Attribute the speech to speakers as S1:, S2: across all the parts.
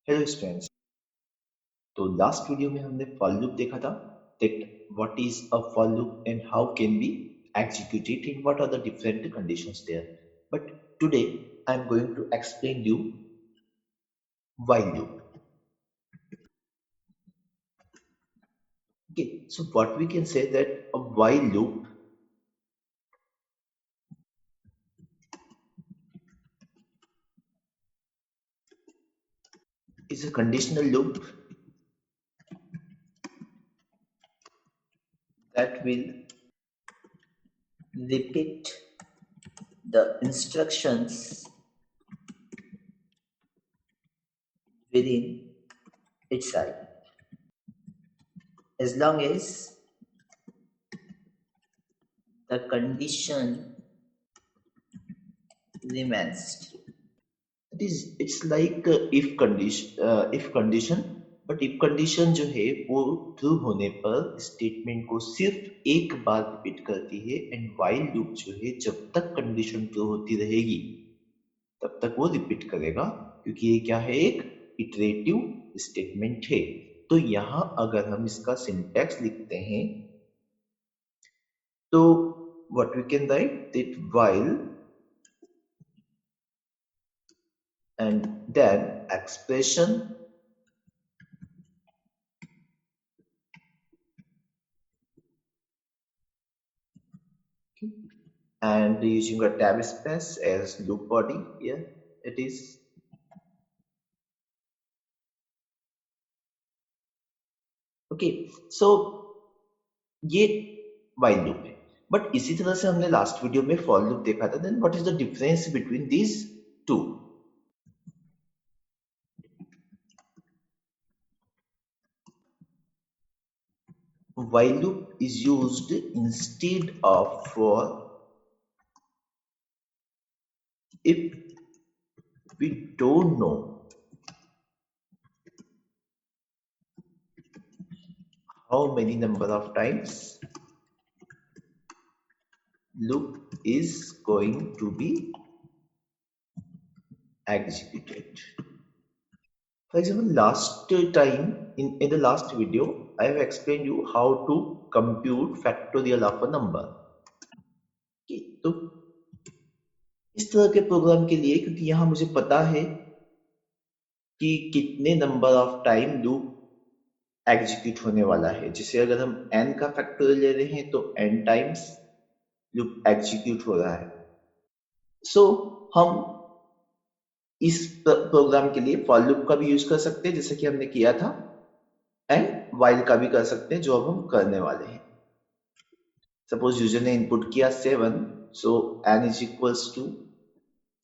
S1: Hello students. तो last video में हमने फॉर लूप देखा था that what is a for loop and how can be execute it and what are the different conditions there. But today I am going to explain you while loop. Okay, so what we can say that a while loop is a conditional loop that will repeat the instructions within its side as long as the condition remains. It's like if condition, but if condition जो है वो true होने पर statement को सिर्फ एक बार repeat करती है एंड while लूप जो है जब तक कंडीशन ट्रू होती रहेगी तब तक वो रिपीट करेगा क्योंकि ये क्या है एक इटरेटिव स्टेटमेंट है। तो यहाँ अगर हम इसका सिंटैक्स लिखते हैं तो what we can write that while and then expression and using a tab space as loop body here it is. Okay so ये while लूप है बट इसी तरह से हमने लास्ट वीडियो में फॉर लूप देखा था। Then what is the difference between these two? while loop is used instead of for if we don't know how many number of times loop is going to be executed. For example, last time in the last video, I have explained you how to compute factorial of a number. Okay, तो इस तरह के programme के लिए क्योंकि यहाँ मुझे पता है कि कितने number of time loop execute होने वाला है, जैसे अगर हम n का फैक्टोरियल ले रहे हैं तो n टाइम्स लूप एग्जीक्यूट हो रहा है। सो हम इस प्रोग्राम के लिए फॉर लूप का भी यूज कर सकते हैं जैसे कि हमने किया था एंड while का भी कर सकते हैं जो अब हम करने वाले हैं। सपोज यूजर ने इनपुट किया 7, so n is equals to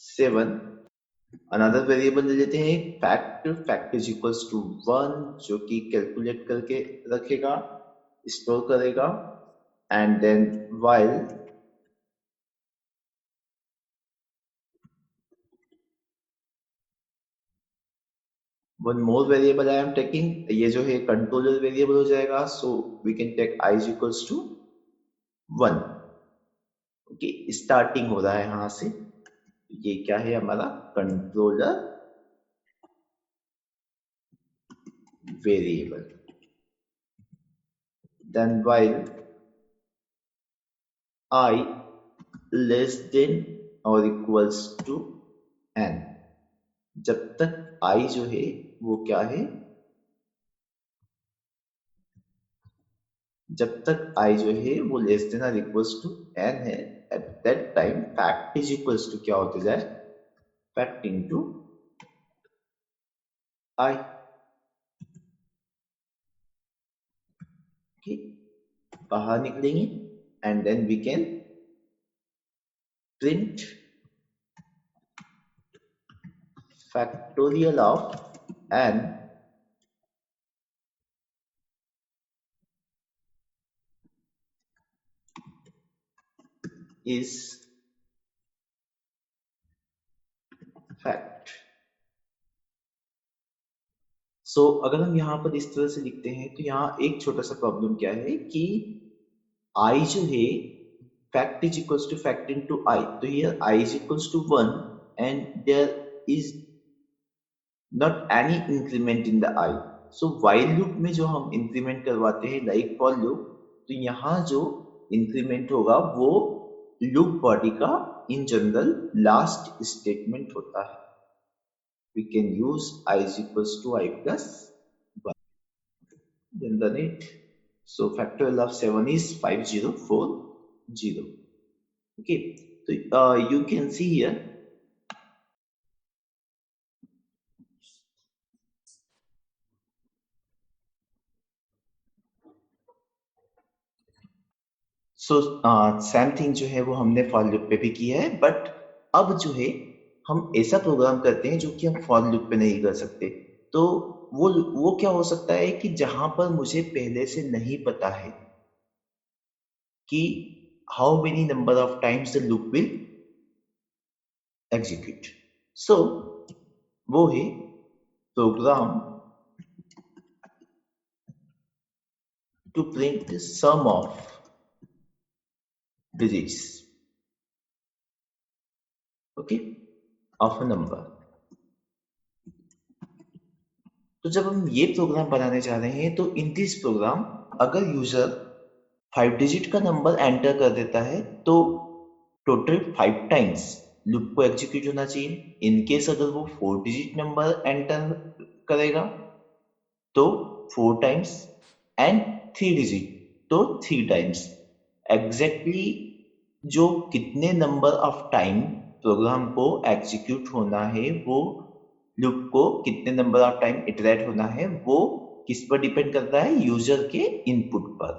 S1: 7। Another variable ले लेते हैं फैक्ट इज इक्वल्स टू 1 जो कि कैलकुलेट करके रखेगा, स्टोर करेगा and then while one more variable I am taking, ये जो है कंट्रोलर वेरिएबल हो जाएगा, so we can take i is equals to 1। Okay, starting हो रहा है यहां से, ये क्या है हमारा controller variable. Then while I less than or equals to n, जब तक i जो है वो क्या है, जब तक i जो है वो लेस देन और इक्वल्स टू n है, at that time fact is equals to क्या होता जाए, फैक्ट इनटू i। ओके, बाहर निकलेंगे and then we can print factorial of n is fact। So अगर हम यहाँ पर इस तरह से लिखते हैं तो यहाँ एक छोटा सा प्रॉब्लम क्या है कि i जो है fact is equals to fact into I, तो here I is equals to 1 and there is not any increment in the I. So while loop में जो हम इंक्रीमेंट करवाते हैं लाइक फॉर लूप, तो यहाँ जो इंक्रीमेंट होगा वो लूप बॉडी का इन जनरल लास्ट स्टेटमेंट होता है। We can use i is equals to i plus 1, then run it. So factorial of 7 is 5040. Okay, so you can see here. So same thing जो है वो हमने for loop पे भी किया है, बट अब जो है हम ऐसा प्रोग्राम करते हैं जो कि हम फॉर लूप पे नहीं कर सकते। तो वो क्या हो सकता है कि जहां पर मुझे पहले से नहीं पता है कि how many number of times the loop will execute. So वो है program to print the sum of digits, okay, of a number। तो जब हम ये प्रोग्राम बनाने जा रहे हैं तो इन दिस प्रोग्राम अगर यूजर 5 डिजिट का नंबर एंटर कर देता है तो टोटल 5 टाइम्स लूप को एग्जीक्यूट होना चाहिए। इन केस अगर वो 4 डिजिट नंबर एंटर करेगा तो 4 टाइम्स, एंड 3 डिजिट तो 3 टाइम्स। एग्जैक्टली जो कितने नंबर ऑफ टाइम प्रोग्राम को एग्जीक्यूट होना है, वो लूप को कितने नंबर ऑफ टाइम इटरेट होना है, वो किस पर डिपेंड करता है, यूजर के इनपुट पर।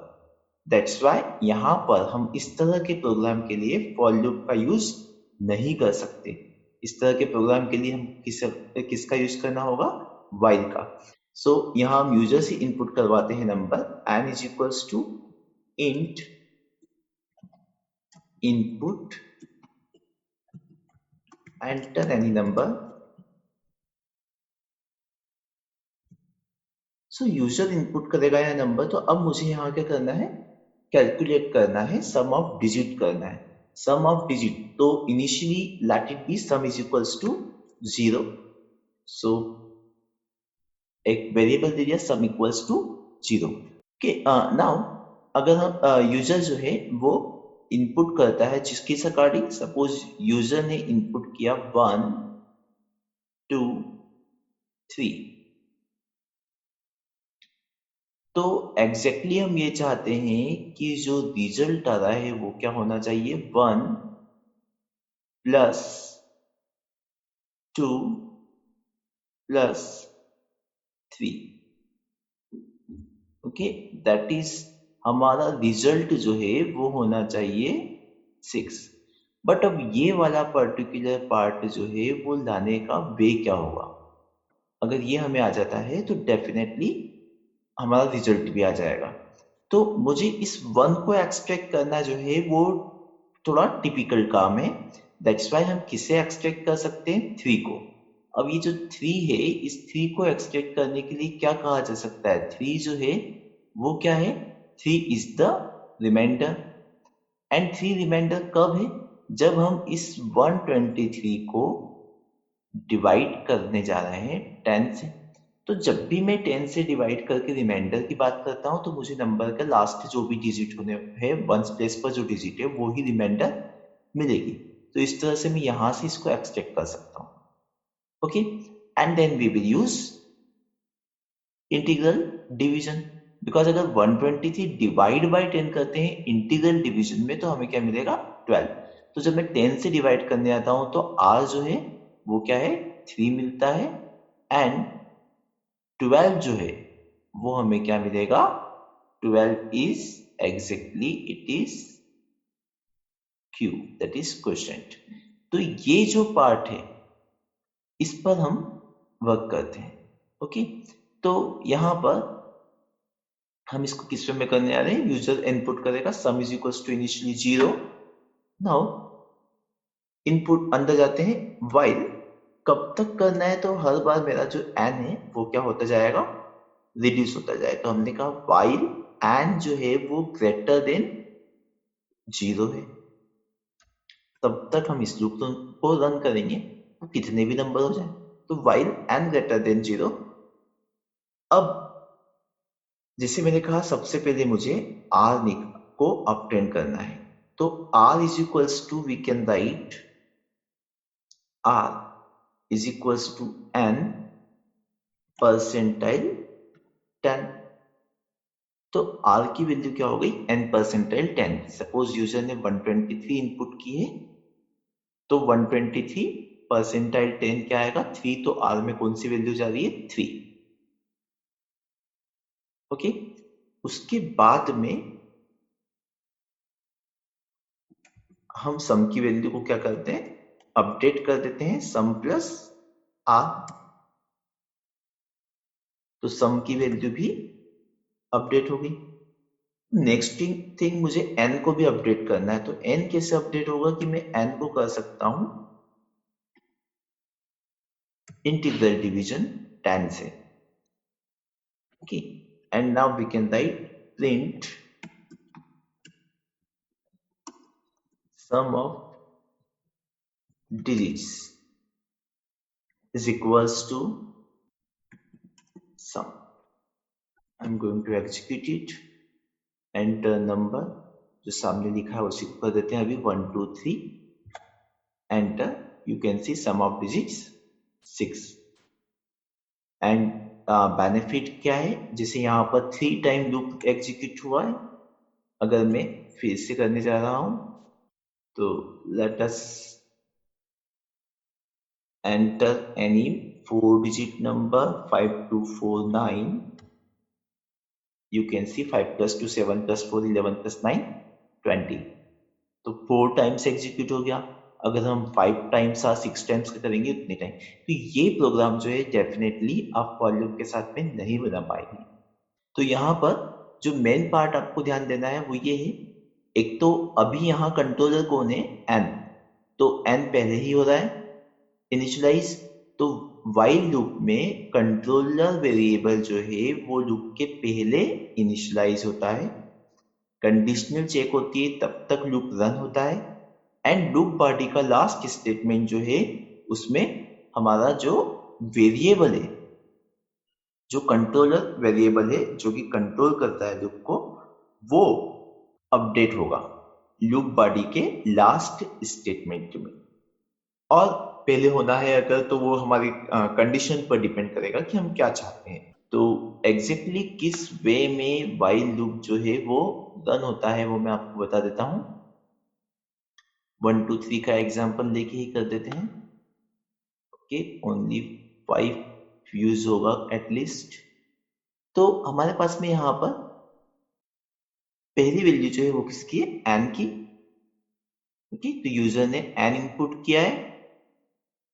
S1: दैट्स वाई यहाँ पर हम इस तरह के प्रोग्राम के लिए फॉर लूप का यूज नहीं कर सकते। इस तरह के प्रोग्राम के लिए हम किसका यूज करना होगा, व्हाइल का। सो यहाँ हम यूजर से इनपुट करवाते हैं number n is equals to int input enter any number. So user input करेगा यह नंबर, तो अब मुझे यहाँ क्या करना है, कैलकुलेट करना है, सम ऑफ डिजिट करना है। सम ऑफ डिजिट तो initially let it be sum is equals to 0। So एक वेरिएबल दे दिया sum equals to 0। Okay, now अगर हम यूजर जो है वो इनपुट करता है जिसके अकॉर्डिंग, सपोज यूजर ने इनपुट किया 1 2 3, तो एग्जैक्टली हम ये चाहते हैं कि जो रिजल्ट आ रहा है वो क्या होना चाहिए, 1 plus 2 plus 3। Okay, that is हमारा रिजल्ट जो है वो होना चाहिए 6। बट अब ये वाला पर्टिकुलर पार्ट जो है वो लाने का वे क्या होगा। अगर ये हमें आ जाता है तो डेफिनेटली हमारा रिजल्ट भी आ जाएगा। तो मुझे इस 1 को एक्सट्रैक्ट करना जो है वो थोड़ा टिपिकल काम है। दैट्स वाई हम किसे एक्सट्रैक्ट कर सकते हैं, 3 को। अब ये जो 3 है, इस 3 को एक्सट्रैक्ट करने के लिए क्या कहा जा सकता है, 3 जो है वो क्या है, 3 is the remainder. And 3 remainder कब है, जब हम इस 123 को डिवाइड करने जा रहे हैं 10 से। तो जब भी मैं 10 से डिवाइड करके रिमाइंडर की बात करता हूं तो मुझे नंबर का लास्ट जो भी डिजिट होने है, वंस प्लेस पर जो डिजिट है वो ही रिमाइंडर मिलेगी। तो इस तरह से मैं यहां से इसको एक्सट्रैक्ट कर सकता हूं। Okay, and then we will use integral division, because अगर 123 डिवाइड बाई 10 करते हैं इंटीग्रल डिवीजन में तो हमें क्या मिलेगा, 12। तो जब मैं 10 से डिवाइड करने आता हूं तो r जो है वो क्या है, 3 मिलता है, एंड 12 जो है वो हमें क्या मिलेगा, 12 is exactly it is q, that is quotient. तो ये जो पार्ट है इस पर हम वर्क करते हैं। ओके, तो यहां पर हम इसको किस वे में करने आ रहे हैं, यूजर इनपुट करेगा sum is equals to initially 0। Now input अंदर जाते हैं, व्हाइल कब तक करना है, तो हर बार मेरा जो n है वो क्या होता जाएगा, रिड्यूस होता जाएगा। तो हमने कहा व्हाइल n जो है वो ग्रेटर देन 0 है, तब तक हम इस लूप को रन करेंगे, कितने भी नंबर हो जाए। तो while n greater than 0, अब जैसे मैंने कहा सबसे पहले मुझे r को ऑब्टेन करना है, तो r is equals to, we can write r is equals to n percentile 10। तो r की वैल्यू क्या हो गई, n परसेंटाइल 10। सपोज यूजर ने 123 इनपुट की है, तो 123 परसेंटाइल 10 क्या आएगा, 3। तो r में कौन सी वैल्यू जा रही है, 3। ओके, उसके बाद में हम सम की वैल्यू को क्या करते हैं, अपडेट कर देते हैं, सम प्लस r। तो सम की वैल्यू भी अपडेट हो गई। नेक्स्ट थिंग मुझे n को भी अपडेट करना है। तो n कैसे अपडेट होगा कि मैं n को कर सकता हूं इंटीग्रल डिवीजन 10 से। Okay, and now we can write print sum of digits is equals to sum. I'm going to execute it. Enter number, जो सामने लिखा है उसी को कर देते हैं अभी 1 2 3। Enter, you can see sum of digits 6। And benefit क्या है, जैसे यहाँ पर 3 टाइम लूप एग्जीक्यूट हुआ है। अगर मैं फिर से करने जा रहा हूं, तो let us enter any 4 digit number 5249। You can सी 5 + 2 7 + 4 11 + 9 20। तो 4 टाइम्स एग्जीक्यूट हो गया। अगर हम 5 टाइम्स या 6 टाइम्स का करेंगे उतने टाइम, तो ये प्रोग्राम जो है डेफिनेटली आप फॉर लूप के साथ में नहीं बना पाएंगे। तो यहाँ पर जो मेन पार्ट आपको ध्यान देना है वो ये है, एक तो अभी यहाँ कंट्रोलर कौन है, n। तो n पहले ही हो रहा है इनिशियलाइज। तो while लूप में कंट्रोलर वेरिएबल जो है वो लूप के पहले इनिशियलाइज होता है। कंडीशनल चेक होती है, तब तक लूप रन होता है। एंड लूप बॉडी का लास्ट स्टेटमेंट जो है उसमें हमारा जो वेरिएबल है, जो कंट्रोलर वेरिएबल है जो कि कंट्रोल करता है लूप को, वो अपडेट होगा लूप बॉडी के लास्ट स्टेटमेंट में। और पहले होना है अगर, तो वो हमारी कंडीशन पर डिपेंड करेगा कि हम क्या चाहते हैं। तो एग्जैक्टली किस वे में व्हाइल लूप जो है वो रन होता है वो मैं आपको बता देता हूं। 1 2 3 का एग्जांपल लेके ही कर देते हैं। ओके, ओनली 5 यूज होगा एटलीस्ट। तो हमारे पास में यहाँ पर पहली वैल्यू जो है वो किसकी है, n की। ओके, तो यूजर ने n इनपुट किया है।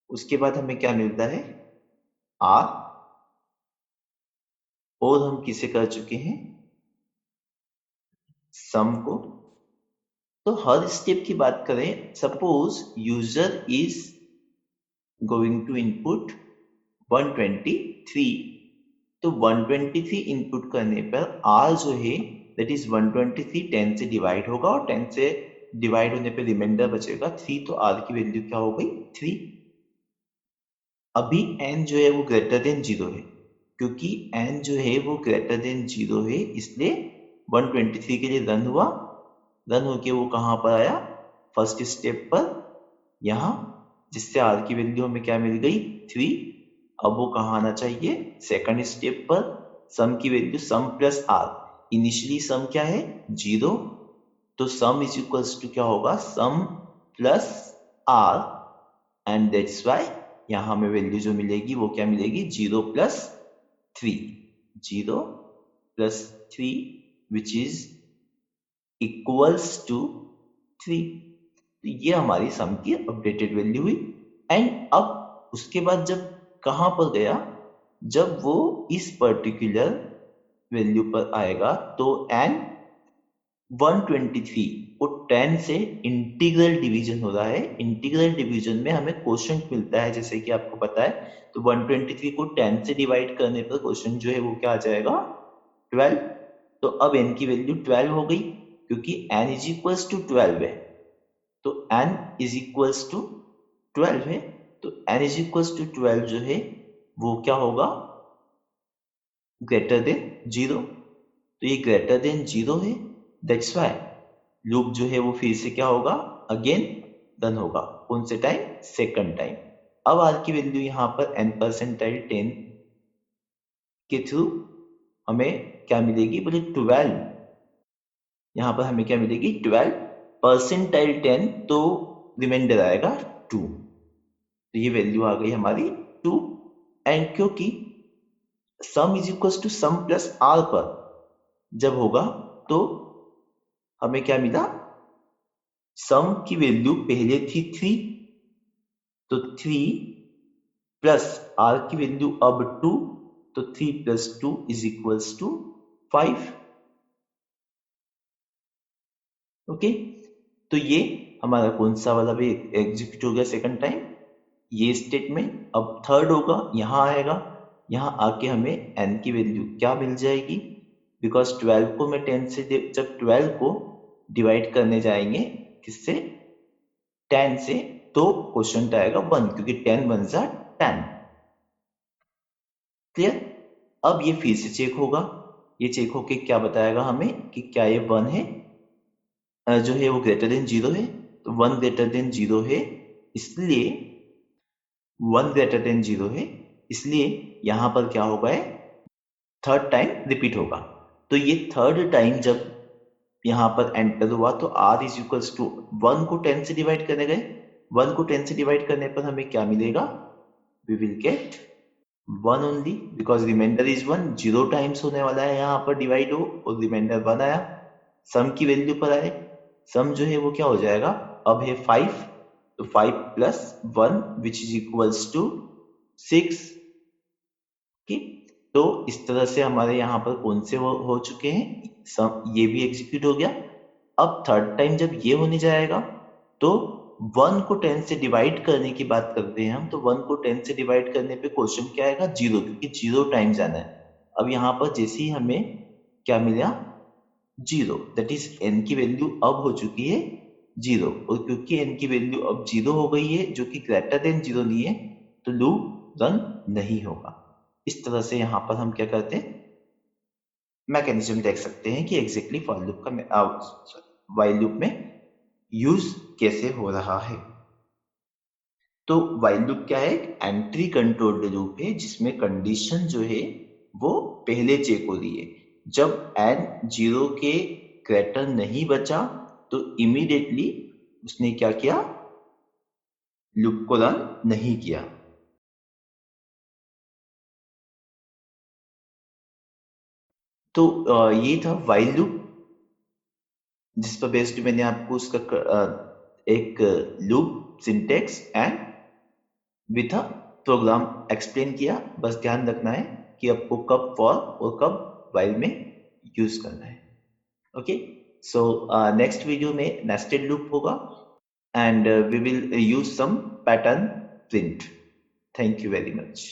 S1: उसके बाद हमें क्या मिलता है, r। और हम किसे कर चुके हैं, सम को। तो हर स्टेप की बात करें, suppose user is going to input 123। तो 123 इनपुट करने पर r जो है दैट इज 123 10 से डिवाइड होगा, और 10 से डिवाइड होने पे रिमाइंडर बचेगा 3। तो r की वैल्यू क्या हो गई, 3। अभी n जो है वो ग्रेटर देन 0 है, क्योंकि n जो है वो ग्रेटर देन 0 है, इसलिए 123 के लिए रन हुआ। रन होके वो कहां पर आया, फर्स्ट स्टेप पर, यहां, जिससे r की वैल्यू हमें क्या मिल गई, 3। अब वो कहां आना चाहिए, सेकंड स्टेप पर। सम की वैल्यू सम प्लस r, इनिशियली सम क्या है, 0। तो सम इज इक्वल्स टू क्या होगा, sum plus r। And that's why यहां हमें वैल्यू जो मिलेगी वो क्या मिलेगी, 0 + 3। 0 + 3 विच इज इक्वल्स टू 3। तो ये हमारी सम की अपडेटेड वैल्यू हुई। एंड अब उसके बाद जब कहां पर गया, जब वो इस पर्टिकुलर वैल्यू पर आएगा, तो n 123 को 10 से इंटीग्रल डिवीजन हो रहा है। इंटीग्रल डिवीजन में हमें क्वोशंट मिलता है, जैसे कि आपको पता है। तो 123 को 10 से डिवाइड करने पर क्वोशंट जो है वो क्या आ जाएगा, 12। तो अब n की वैल्यू 12 हो गई, क्योंकि n इज इक्वल्स टू 12 है। तो n इज इक्वल्स टू 12 है। तो n इज इक्वल टू 12 जो है वो क्या होगा, ग्रेटर देन 0। तो ये ग्रेटर देन 0 है, दैट्स वाई लूप जो है वो फिर से क्या होगा, अगेन रन होगा। कौन से टाइम, सेकंड टाइम। अब r की वैल्यू यहाँ पर n परसेंटाइल 10 के थ्रू हमें क्या मिलेगी, बोले 12। यहाँ पर हमें क्या मिलेगी, 12 परसेंटाइल 10, तो रिमाइंडर आएगा 2। तो ये वैल्यू आ गई हमारी 2। एंड क्योंकि sum is equal to sum plus r पर जब होगा तो हमें क्या मिला, सम की वैल्यू पहले थी 3, तो 3 प्लस आर की वैल्यू अब 2, तो 3 plus 2 is equals to 5। Okay, तो ये हमारा कौन सा वाला भी एग्जीक्यूट हो गया सेकंड टाइम, ये स्टेटमेंट। अब थर्ड होगा, यहाँ आएगा, यहाँ आके हमें n की वैल्यू क्या मिल जाएगी, बिकॉज 12 को मैं 10 से जब 12 को डिवाइड करने जाएंगे किससे, 10 से, तो क्वेश्चन आएगा 1, क्योंकि 10 1 जा 10। क्लियर। अब ये फिर से चेक होगा, ये चेक होके क्या बताएगा हमें कि क्या ये 1 है, जो है वो ग्रेटर देन 0 है। तो 1 ग्रेटर देन 0 है, इसलिए 1 ग्रेटर देन 0 है, इसलिए यहां पर क्या होगा, थर्ड टाइम रिपीट होगा। तो ये थर्ड टाइम जब यहां पर एंटर हुआ तो r इज इक्वल्स टू 1 को 10 से डिवाइड करने गए, 1 को 10 से डिवाइड करने पर हमें क्या मिलेगा, we will get 1 only, because remainder is 1, 0 times होने वाला है यहाँ पर डिवाइड हो, और रिमाइंडर 1 आया। सम की वैल्यू पर आए, सम जो है वो क्या हो जाएगा, अब है 5, तो 5 plus 1 which is equals to 6। तो इस तरह से हमारे यहाँ पर कौन से वो हो चुके हैं, सम ये भी एग्जीक्यूट हो गया। अब थर्ड टाइम जब ये होने जाएगा तो 1 को 10 से डिवाइड करने की बात करते हैं हम, तो 1 को 10 से डिवाइड करने पे क्वेश्चन क्या आएगा, 0, क्योंकि 0 टाइम जाना है। अब यहाँ पर जैसे ही हमें क्या मिला, 0, दैट इज n की वैल्यू अब हो चुकी है 0, और क्योंकि n की वैल्यू अब 0 हो गई है जो कि ग्रेटर देन 0 नहीं है, तो लूप रन नहीं होगा। इस तरह से यहाँ पर हम क्या करते हैं, मैकेनिज्म देख सकते हैं कि एग्जैक्टली फॉर लूप का वाइल लूप में यूज कैसे हो रहा है। तो वाइल लूप क्या है, एक एंट्री कंट्रोल्ड लूप है जिसमें कंडीशन जो है वो पहले चेक हो रही है। जब n 0 के ग्रेटर नहीं बचा तो इमीडिएटली उसने क्या किया, लूप को रन नहीं किया। तो ये था वाइल लूप, जिस पर बेस्ड मैंने आपको उसका एक loop syntax and with a program explain किया। बस ध्यान रखना है कि आपको कब फॉर और कब वाइल में यूज करना है। ओके, सो नेक्स्ट वीडियो में नेस्टेड लूप होगा and we will use some pattern print. Thank you very much.